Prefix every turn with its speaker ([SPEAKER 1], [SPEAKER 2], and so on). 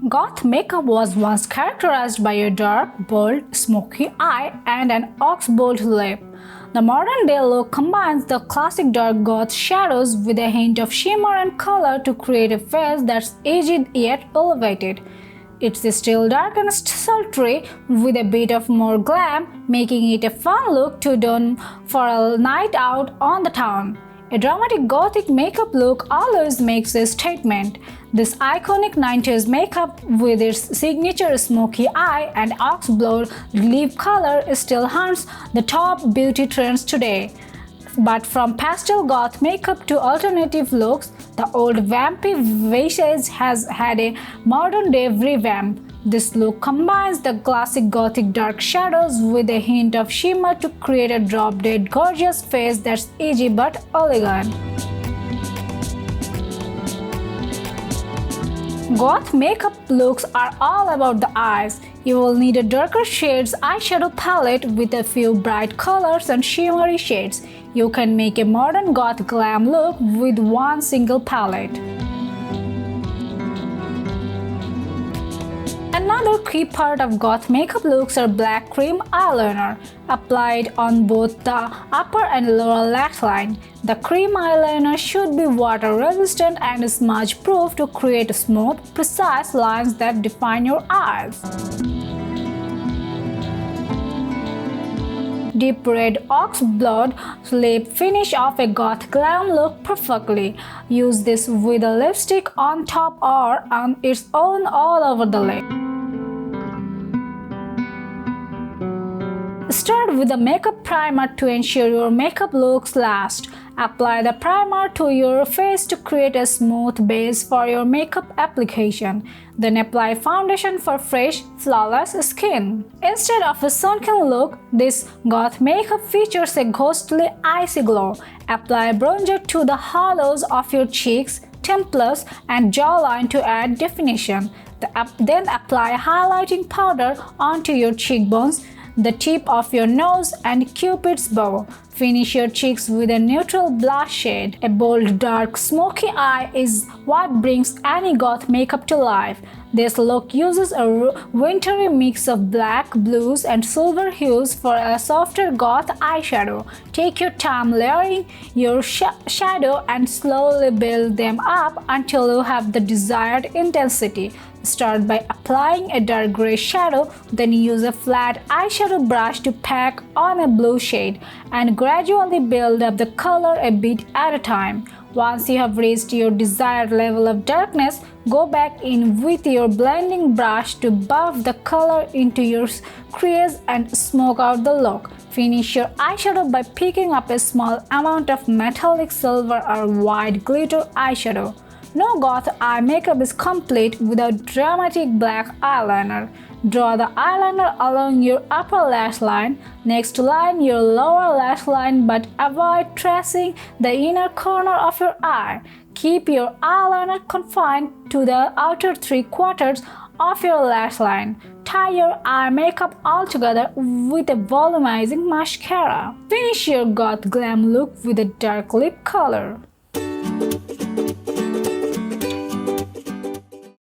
[SPEAKER 1] Goth makeup was once characterized by a dark, bold, smoky eye and an oxblood lip. The modern-day look combines the classic dark goth shadows with a hint of shimmer and color to create a face that's edgy yet elevated. It's still dark and sultry with a bit of more glam, making it a fun look to don for a night out on the town. A dramatic gothic makeup look always makes a statement. This iconic 90s makeup with its signature smoky eye and oxblood lip color still haunts the top beauty trends today. But from pastel goth makeup to alternative looks, the old vampy visage has had a modern-day revamp. This look combines the classic gothic dark shadows with a hint of shimmer to create a drop-dead gorgeous face that's edgy but elegant. Goth makeup looks are all about the eyes. You will need a darker shades eyeshadow palette with a few bright colors and shimmery shades. You can make a modern goth glam look with one single palette. Another key part of goth makeup looks are black cream eyeliner, applied on both the upper and lower lash line. The cream eyeliner should be water resistant and smudge proof to create smooth, precise lines that define your eyes. Deep red oxblood lip finish off a goth glam look perfectly. Use this with a lipstick on top or on its own all over the lip. Start with a makeup primer to ensure your makeup looks last. Apply the primer to your face to create a smooth base for your makeup application. Then apply foundation for fresh, flawless skin. Instead of a sunken look, this goth makeup features a ghostly icy glow. Apply bronzer to the hollows of your cheeks, temples, and jawline to add definition. Then apply highlighting powder onto your cheekbones, the tip of your nose, and Cupid's bow. Finish your cheeks with a neutral blush shade. A bold, dark, smoky eye is what brings any goth makeup to life. This look uses a wintry mix of black, blues, and silver hues for a softer goth eyeshadow. Take your time layering your shadow and slowly build them up until you have the desired intensity. Start by applying a dark gray shadow, then use a flat eyeshadow brush to pack on a blue shade and gradually build up the color a bit at a time. Once you have reached your desired level of darkness, go back in with your blending brush to buff the color into your crease and smoke out the look. Finish your eyeshadow by picking up a small amount of metallic silver or white glitter eyeshadow. No goth eye makeup is complete without dramatic black eyeliner. Draw the eyeliner along your upper lash line. Next, line your lower lash line but avoid tracing the inner corner of your eye. Keep your eyeliner confined to the outer 3/4 of your lash line. Tie your eye makeup all together with a volumizing mascara. Finish your goth glam look with a dark lip color.